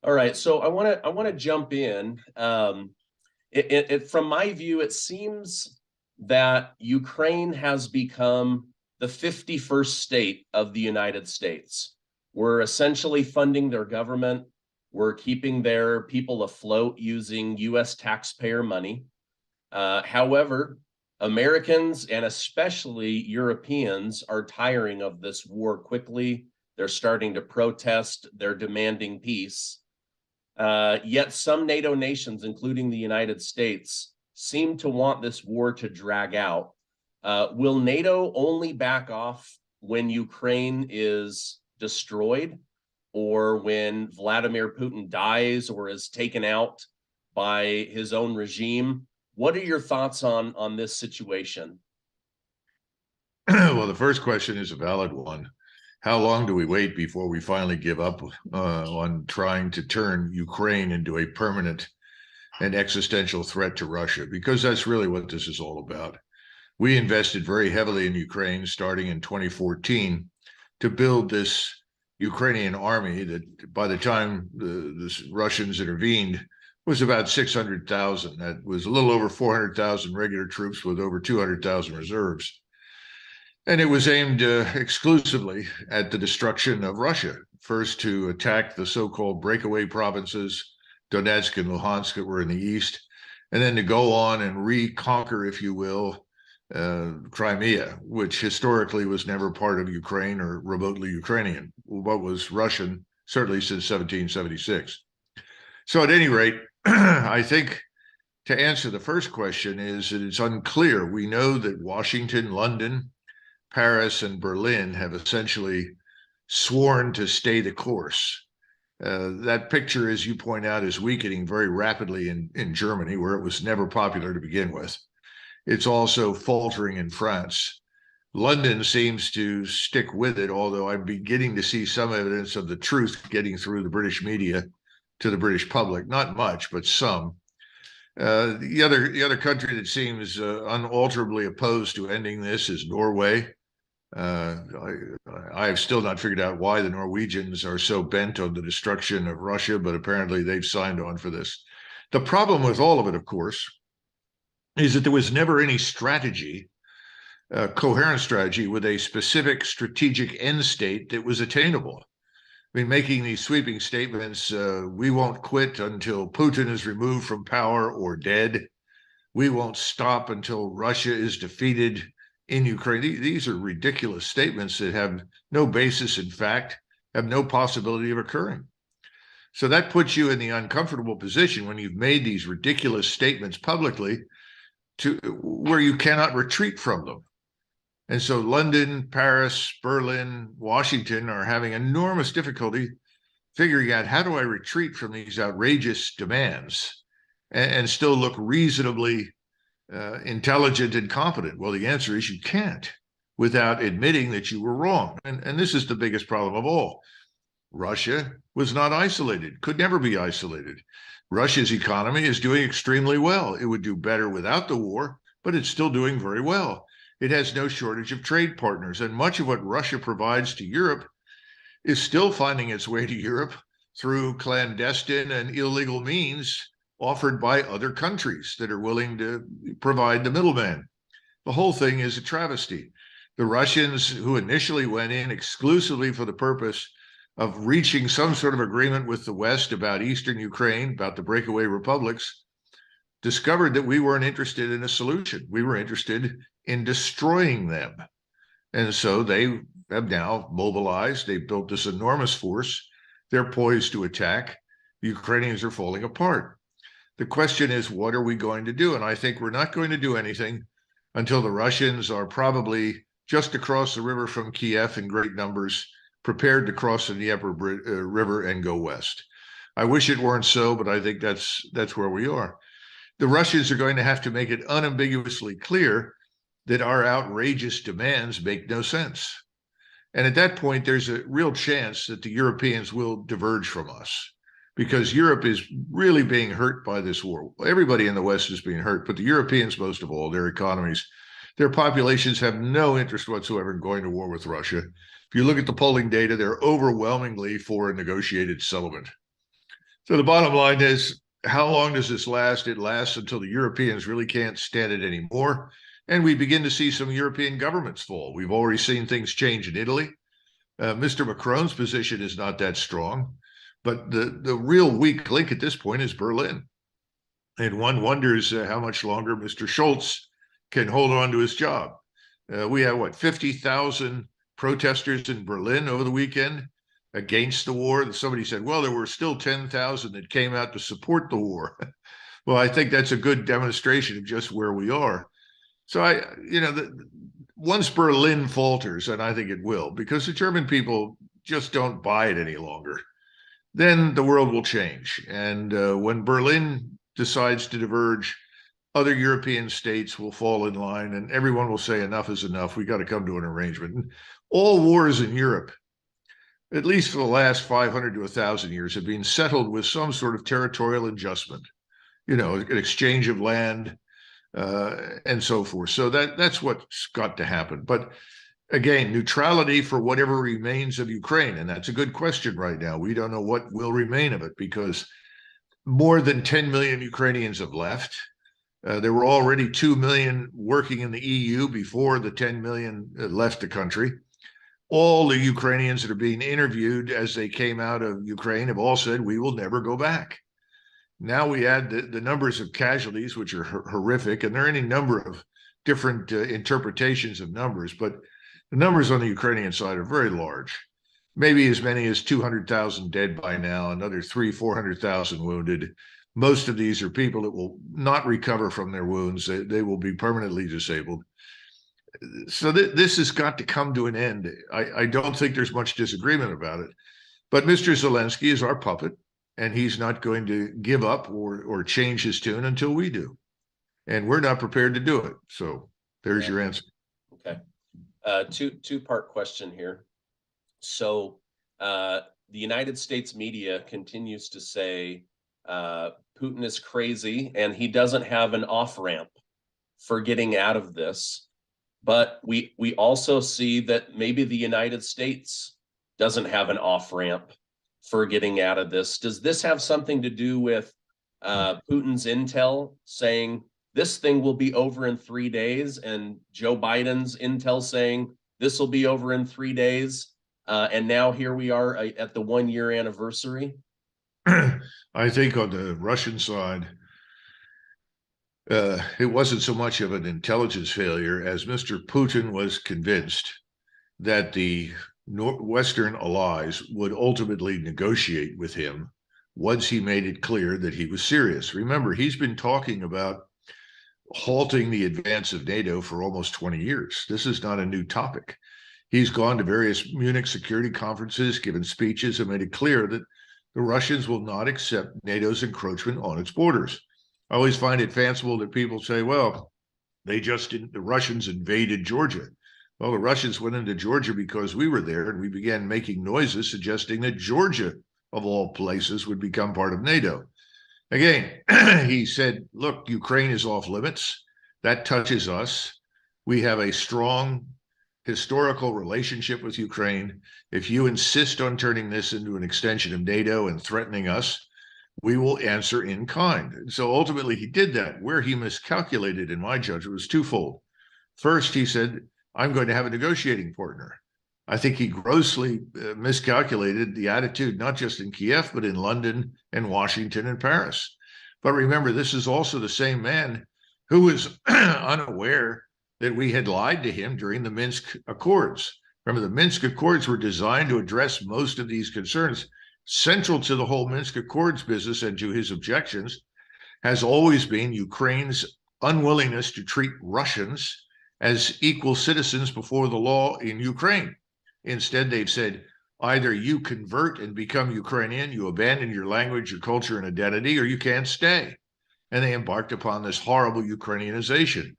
All right, so I want to jump in. From my view, it seems that Ukraine has become the 51st state of the United States. We're essentially funding their government. We're keeping their people afloat using U.S. taxpayer money. However, Americans and especially Europeans are tiring of this war quickly. They're starting to protest. They're demanding peace. Yet some NATO nations, including the United States, seem to want this war to drag out. Will NATO only back off when Ukraine is destroyed or when Vladimir Putin dies or is taken out by his own regime? What are your thoughts on this situation? Well, the first question is a valid one. How long do we wait before we finally give up on trying to turn Ukraine into a permanent and existential threat to Russia? Because that's really what this is all about. We invested very heavily in Ukraine starting in 2014 to build this Ukrainian army that by the time the Russians intervened was about 600,000. That was a little over 400,000 regular troops with over 200,000 reserves. And it was aimed exclusively at the destruction of Russia, first to attack the so-called breakaway provinces, Donetsk and Luhansk, that were in the east, and then to go on and reconquer, if you will, Crimea, which historically was never part of Ukraine or remotely Ukrainian, what was Russian, certainly since 1776. So at any rate, I think to answer the first question is that it's unclear. We know that Washington, London, Paris, and Berlin have essentially sworn to stay the course. That picture, as you point out, is weakening very rapidly in Germany, where it was never popular to begin with. It's also faltering in France. London seems to stick with it, although I'm beginning to see some evidence of the truth getting through the British media to the British public. Not much, but some. The other country that seems unalterably opposed to ending this is Norway. I have still not figured out why the Norwegians are so bent on the destruction of Russia, but apparently they've signed on for this. The problem with all of it, of course, is that there was never any strategy, coherent strategy with a specific strategic end state that was attainable. I mean, making these sweeping statements, we won't quit until Putin is removed from power or dead. We won't stop until Russia is defeated in Ukraine. These are ridiculous statements that have no basis in fact, have no possibility of occurring. So that puts you in the uncomfortable position when you've made these ridiculous statements publicly to where you cannot retreat from them. And so London, Paris, Berlin, Washington are having enormous difficulty figuring out, how do I retreat from these outrageous demands and still look reasonably intelligent and competent? Well, the answer is you can't, without admitting that you were wrong. And this is the biggest problem of all. Russia was not isolated, could never be isolated. Russia's economy is doing extremely well. It would do better without the war, but it's still doing very well. It has no shortage of trade partners, and much of what Russia provides to Europe is still finding its way to Europe through clandestine and illegal means offered by other countries that are willing to provide the middleman. The whole thing is a travesty. The Russians, who initially went in exclusively for the purpose of reaching some sort of agreement with the West about Eastern Ukraine, about the breakaway republics, discovered that we weren't interested in a solution. We were interested in destroying them. And so they have now mobilized. They've built this enormous force. They're poised to attack. The Ukrainians are falling apart. The question is, what are we going to do? And I think we're not going to do anything until the Russians are probably just across the river from Kiev in great numbers, prepared to cross the Dnieper River and go west. I wish it weren't so, but I think that's where we are. The Russians are going to have to make it unambiguously clear that our outrageous demands make no sense. And at that point, there's a real chance that the Europeans will diverge from us, because Europe is really being hurt by this war. Everybody in the West is being hurt, but the Europeans most of all. Their economies, their populations have no interest whatsoever in going to war with Russia. If you look at the polling data, they're overwhelmingly for a negotiated settlement. So the bottom line is, how long does this last? It lasts until the Europeans really can't stand it anymore. And we begin to see some European governments fall. We've already seen things change in Italy. Mr. Macron's position is not that strong, but the real weak link at this point is Berlin. And one wonders how much longer Mr. Scholz can hold on to his job. We have, what, 50,000 protesters in Berlin over the weekend against the war. Somebody said, well, there were still 10,000 that came out to support the war. Well, I think that's a good demonstration of just where we are. So once Berlin falters, and I think it will, because the German people just don't buy it any longer, then the world will change. And when Berlin decides to diverge, other European states will fall in line, and everyone will say enough is enough. We got to come to an arrangement. And all wars in Europe, at least for the last 500 to 1,000 years, have been settled with some sort of territorial adjustment, an exchange of land, and so forth. So that's what's got to happen. But again, neutrality for whatever remains of Ukraine, and that's a good question right now. We don't know what will remain of it, because more than 10 million Ukrainians have left. There were already 2 million working in the EU before the 10 million left the country. All the Ukrainians that are being interviewed as they came out of Ukraine have all said, we will never go back. Now we add the numbers of casualties, which are horrific, and there are any number of different interpretations of numbers, but the numbers on the Ukrainian side are very large. Maybe as many as 200,000 dead by now, another 400,000 wounded. Most of these are people that will not recover from their wounds. They will be permanently disabled. So this has got to come to an end. I don't think there's much disagreement about it. But Mr. Zelensky is our puppet, and he's not going to give up or change his tune until we do. And we're not prepared to do it. So there's your answer. Okay. Two-part question here. So the United States media continues to say Putin is crazy and he doesn't have an off-ramp for getting out of this. But we also see that maybe the United States doesn't have an off-ramp for getting out of this. Does this have something to do with Putin's intel saying this thing will be over in 3 days, and Joe Biden's intel saying this will be over in 3 days? And now here we are at the 1-year anniversary. I think on the Russian side, it wasn't so much of an intelligence failure as Mr. Putin was convinced that the Western allies would ultimately negotiate with him once he made it clear that he was serious. Remember, he's been talking about halting the advance of NATO for almost 20 years. This is not a new topic. He's gone to various Munich security conferences, given speeches, and made it clear that the Russians will not accept NATO's encroachment on its borders. I always find it fanciful that people say, well, the Russians invaded Georgia. Well, the Russians went into Georgia because we were there, and we began making noises suggesting that Georgia, of all places, would become part of NATO. Again, he said, look, Ukraine is off limits. That touches us. We have a strong historical relationship with Ukraine. If you insist on turning this into an extension of NATO and threatening us, we will answer in kind. And so ultimately he did that. Where he miscalculated, in my judgment, was twofold. First, he said, I'm going to have a negotiating partner. I think he grossly miscalculated the attitude, not just in Kiev, but in London and Washington and Paris. But remember, this is also the same man who was unaware that we had lied to him during the Minsk Accords. Remember, the Minsk Accords were designed to address most of these concerns. Central to the whole Minsk Accords business and to his objections has always been Ukraine's unwillingness to treat Russians as equal citizens before the law in Ukraine. Instead, they've said, either you convert and become Ukrainian, you abandon your language, your culture, and identity, or you can't stay. And they embarked upon this horrible Ukrainianization.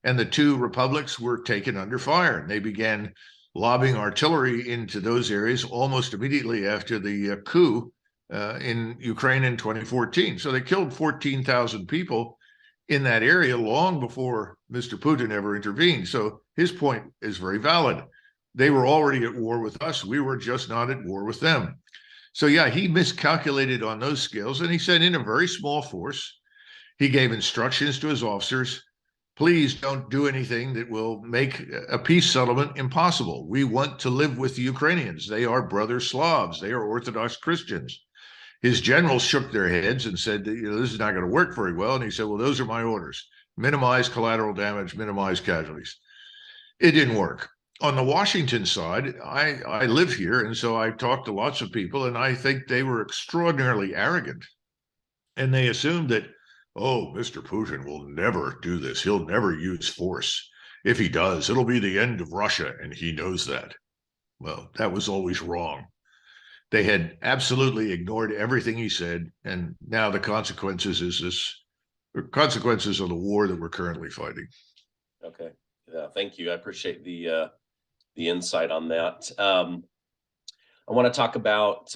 And the two republics were taken under fire. And they began lobbing artillery into those areas almost immediately after the coup in Ukraine in 2014. So they killed 14,000 people in that area long before Mr. Putin ever intervened. So his point is very valid. They were already at war with us. We were just not at war with them. So, yeah, he miscalculated on those scales, and he sent in a very small force. He gave instructions to his officers. Please don't do anything that will make a peace settlement impossible. We want to live with the Ukrainians. They are brother Slavs. They are Orthodox Christians. His generals shook their heads and said, this is not going to work very well. And he said, well, those are my orders. Minimize collateral damage, minimize casualties. It didn't work. On the Washington side, I live here, and so I talked to lots of people, and I think they were extraordinarily arrogant. And they assumed that, oh, Mr. Putin will never do this. He'll never use force. If he does, it'll be the end of Russia, and he knows that. Well, that was always wrong. They had absolutely ignored everything he said, and now the consequences of the war that we're currently fighting. Okay, yeah, thank you. I appreciate the insight on that. I want to talk about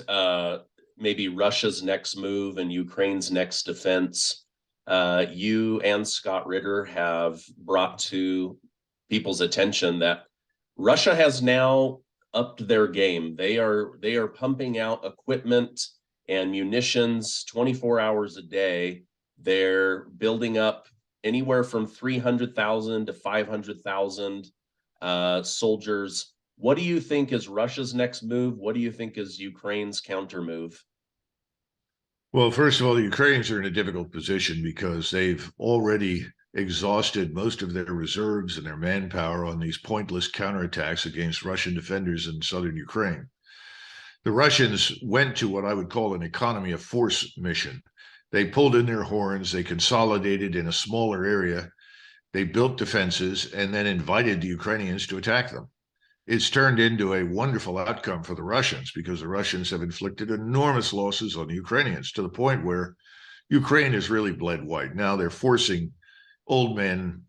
maybe Russia's next move and Ukraine's next defense. You and Scott Ritter have brought to people's attention that Russia has now upped their game. They are pumping out equipment and munitions 24 hours a day. They're building up anywhere from 300,000 to 500,000 soldiers. What do you think is Russia's next move? What do you think is Ukraine's counter move? Well, first of all, the Ukrainians are in a difficult position because they've already exhausted most of their reserves and their manpower on these pointless counterattacks against Russian defenders in southern Ukraine. The Russians went to what I would call an economy of force mission. They pulled in their horns, they consolidated in a smaller area, they built defenses, and then invited the Ukrainians to attack them. It's turned into a wonderful outcome for the Russians because the Russians have inflicted enormous losses on the Ukrainians to the point where Ukraine has really bled white. Now they're forcing old men,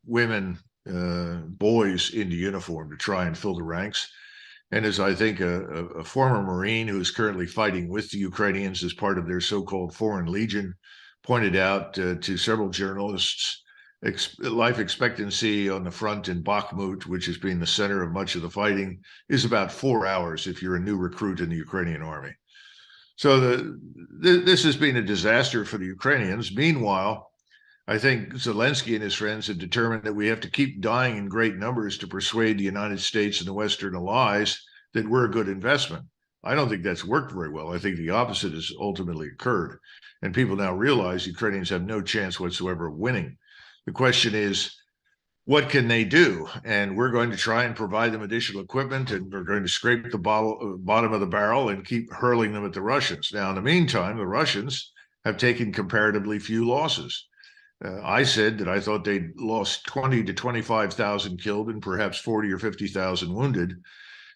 women, boys into uniform to try and fill the ranks. And as I think a former Marine who is currently fighting with the Ukrainians as part of their so-called Foreign Legion pointed out to several journalists, life expectancy on the front in Bakhmut, which has been the center of much of the fighting, is about 4 hours if you're a new recruit in the Ukrainian army. So this has been a disaster for the Ukrainians. Meanwhile, I think Zelensky and his friends have determined that we have to keep dying in great numbers to persuade the United States and the Western allies that we're a good investment. I don't think that's worked very well. I think the opposite has ultimately occurred. And people now realize Ukrainians have no chance whatsoever of winning. The question is, what can they do? And we're going to try and provide them additional equipment, and we're going to scrape the bottom of the barrel and keep hurling them at the Russians. Now, in the meantime, the Russians have taken comparatively few losses. I said that I thought they'd lost 20 to 25,000 killed and perhaps 40 or 50,000 wounded.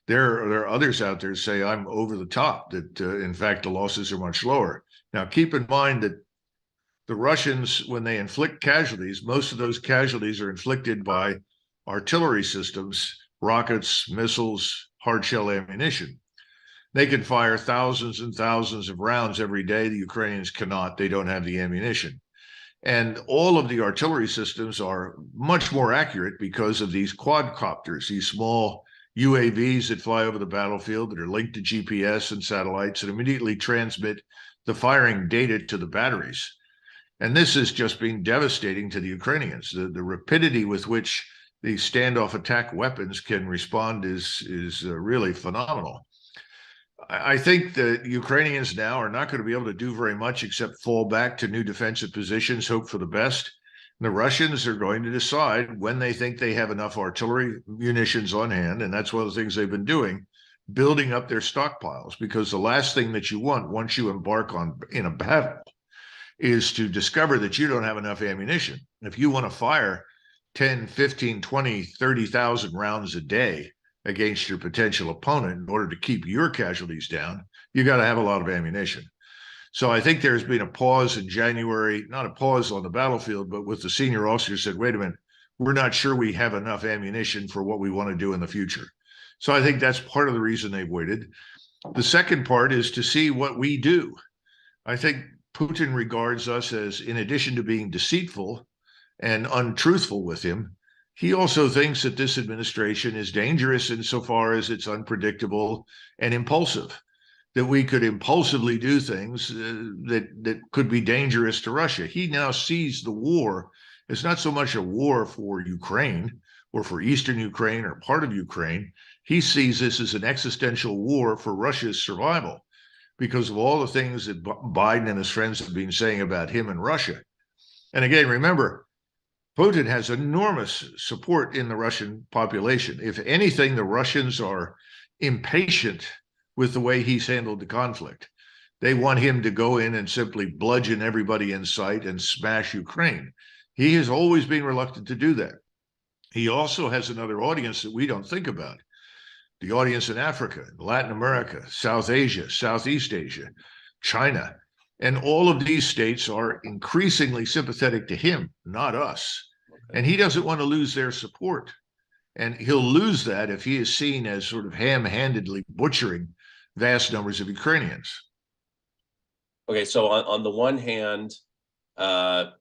There are others out there who say I'm over the top, that in fact the losses are much lower. Now, keep in mind that the Russians, when they inflict casualties, most of those casualties are inflicted by artillery systems, rockets, missiles, hard shell ammunition. They can fire thousands and thousands of rounds every day. The Ukrainians cannot. They don't have the ammunition. And all of the artillery systems are much more accurate because of these quadcopters, these small UAVs that fly over the battlefield that are linked to GPS and satellites and immediately transmit the firing data to the batteries. And this has just been devastating to the Ukrainians. The rapidity with which these standoff attack weapons can respond is really phenomenal. I think the Ukrainians now are not going to be able to do very much except fall back to new defensive positions, hope for the best. And the Russians are going to decide when they think they have enough artillery munitions on hand, and that's one of the things they've been doing, building up their stockpiles, because the last thing that you want once you embark in a battle is to discover that you don't have enough ammunition. If you want to fire 10, 15, 20, 30,000 rounds a day against your potential opponent in order to keep your casualties down, you got to have a lot of ammunition. So I think there's been a pause in January, not a pause on the battlefield, but with the senior officers said, wait a minute, we're not sure we have enough ammunition for what we want to do in the future. So I think that's part of the reason they've waited. The second part is to see what we do. I think Putin regards us as, in addition to being deceitful and untruthful with him, he also thinks that this administration is dangerous insofar as it's unpredictable and impulsive. that we could impulsively do things that could be dangerous to Russia. He now sees the war as not so much a war for Ukraine or for Eastern Ukraine or part of Ukraine. He sees this as an existential war for Russia's survival because of all the things that Biden and his friends have been saying about him and Russia. And again, remember, Putin has enormous support in the Russian population. If anything, the Russians are impatient with the way he's handled the conflict. They want him to go in and simply bludgeon everybody in sight and smash Ukraine. He has always been reluctant to do that. He also has another audience that we don't think about. The audience in Africa, Latin America, South Asia, Southeast Asia, China. And all of these states are increasingly sympathetic to him, not us. Okay. And he doesn't want to lose their support. And he'll lose that if he is seen as sort of ham-handedly butchering vast numbers of Ukrainians. Okay, so on the one hand,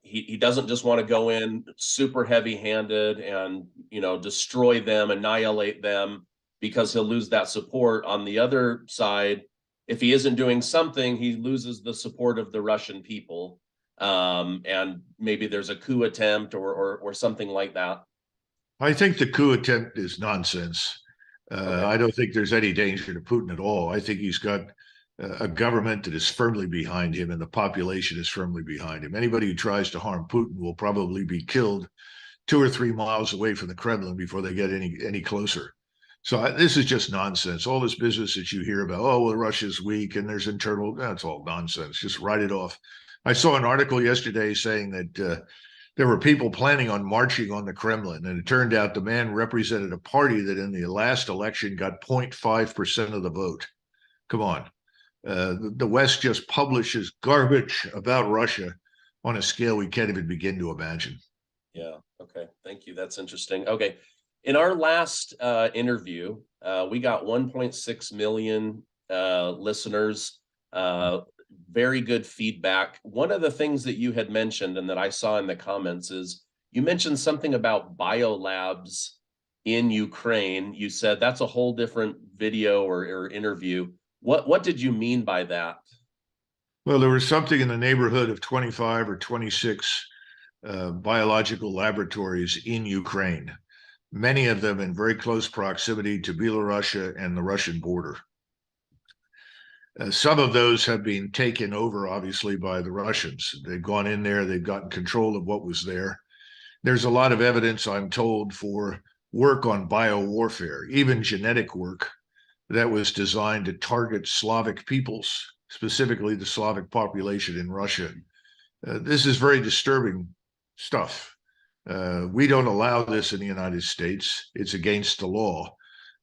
he doesn't just want to go in super heavy-handed and, you know, destroy them, annihilate them, because he'll lose that support. On the other side, if he isn't doing something, he loses the support of the Russian people. And maybe there's a coup attempt or something like that. I think the coup attempt is nonsense. Okay. I don't think there's any danger to Putin at all. I think he's got a government that is firmly behind him and the population is firmly behind him. Anybody who tries to harm Putin will probably be killed 2 or 3 miles away from the Kremlin before they get any closer. So this is just nonsense. All this business that you hear about, oh, well, Russia's weak and there's internal, that's all nonsense. Just write it off. I saw an article yesterday saying that there were people planning on marching on the Kremlin, and it turned out the man represented a party that in the last election got 0.5% of the vote. Come on. The West just publishes garbage about Russia on a scale we can't even begin to imagine. Yeah. Okay. Thank you. That's interesting. Okay. In our last interview, we got 1.6 million listeners, very good feedback. One of the things that you had mentioned and that I saw in the comments is you mentioned something about biolabs in Ukraine. You said that's a whole different video or interview. What did you mean by that? Well, there was something in the neighborhood of 25 or 26 biological laboratories in Ukraine, many of them in very close proximity to Belarus and the Russian border. Some of those have been taken over, obviously, by the Russians. They've gone in there, they've gotten control of what was there. There's a lot of evidence, I'm told, for work on biowarfare, even genetic work that was designed to target Slavic peoples, specifically the Slavic population in Russia. This is very disturbing stuff. We don't allow this in the United States. It's against the law.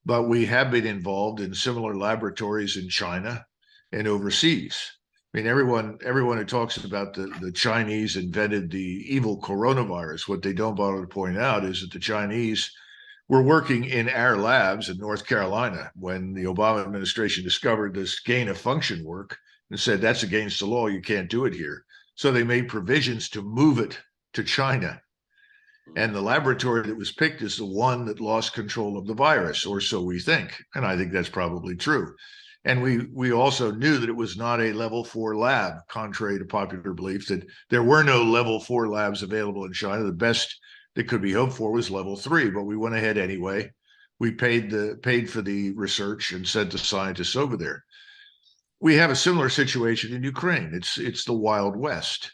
But we have been involved in similar laboratories in China and overseas. I mean, everyone who talks about the Chinese invented the evil coronavirus, what they don't bother to point out is that the Chinese were working in our labs in North Carolina when the Obama administration discovered this gain of function work and said, that's against the law, you can't do it here. So they made provisions to move it to China. And the laboratory that was picked is the one that lost control of the virus, or so we think. And I think that's probably true. And we also knew that it was not a level 4 lab, contrary to popular belief, that there were no level 4 labs available in China. The best that could be hoped for was level 3, but we went ahead anyway. We paid for the research and sent the scientists over there. We have a similar situation in Ukraine. It's the Wild West.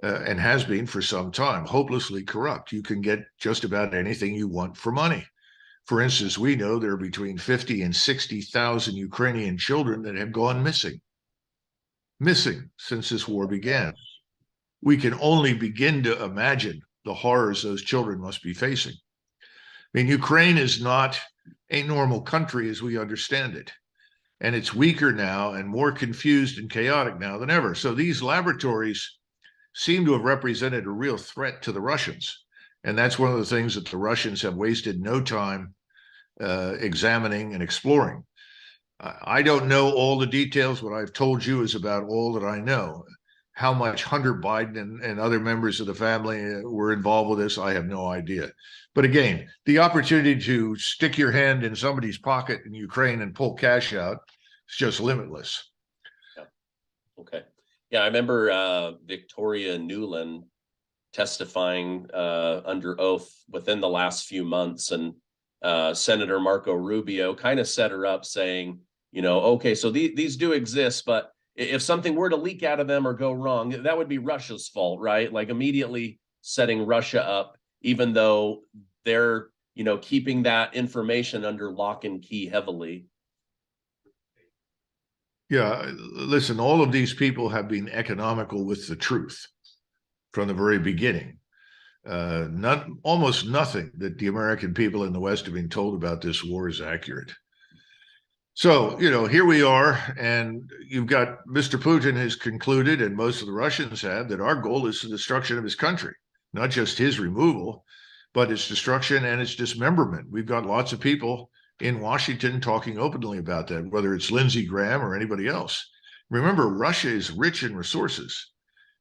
And has been for some time, hopelessly corrupt. You can get just about anything you want for money. For instance, we know there are between 50 and 60,000 Ukrainian children that have gone missing since this war began. We can only begin to imagine the horrors those children must be facing. I mean, Ukraine is not a normal country as we understand it. And it's weaker now and more confused and chaotic now than ever. So these laboratories seem to have represented a real threat to the Russians. And that's one of the things that the Russians have wasted no time examining and exploring. I don't know all the details. What I've told you is about all that I know. How much Hunter Biden and other members of the family were involved with this, I have no idea. But again, the opportunity to stick your hand in somebody's pocket in Ukraine and pull cash out It's just limitless. Yeah. Okay. Yeah, I remember Victoria Nuland testifying under oath within the last few months, and Senator Marco Rubio kind of set her up saying, okay, so these do exist, but if something were to leak out of them or go wrong, that would be Russia's fault, right? Like immediately setting Russia up, even though they're, keeping that information under lock and key heavily. Yeah, listen, all of these people have been economical with the truth from the very beginning. Almost nothing that the American people in the West have been told about this war is accurate. So, here we are, and you've got Mr. Putin has concluded, and most of the Russians have, that our goal is the destruction of his country, not just his removal, but its destruction and its dismemberment. We've got lots of people in Washington talking openly about that, whether it's Lindsey Graham or anybody else. Remember, Russia is rich in resources.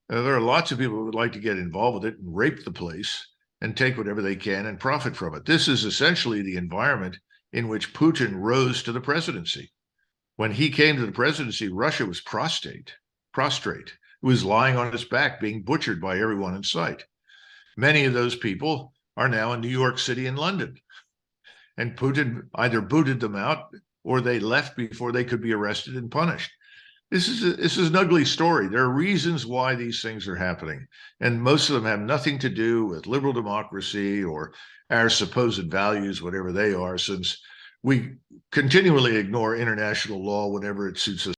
There are lots of people who would like to get involved with it and rape the place and take whatever they can and profit from it. This is essentially the environment in which Putin rose to the presidency. When he came to the presidency, Russia was prostrate. It was lying on its back, being butchered by everyone in sight. Many of those people are now in New York City and London. And Putin either booted them out or they left before they could be arrested and punished. This is an ugly story. There are reasons why these things are happening, and most of them have nothing to do with liberal democracy or our supposed values, whatever they are, since we continually ignore international law whenever it suits us.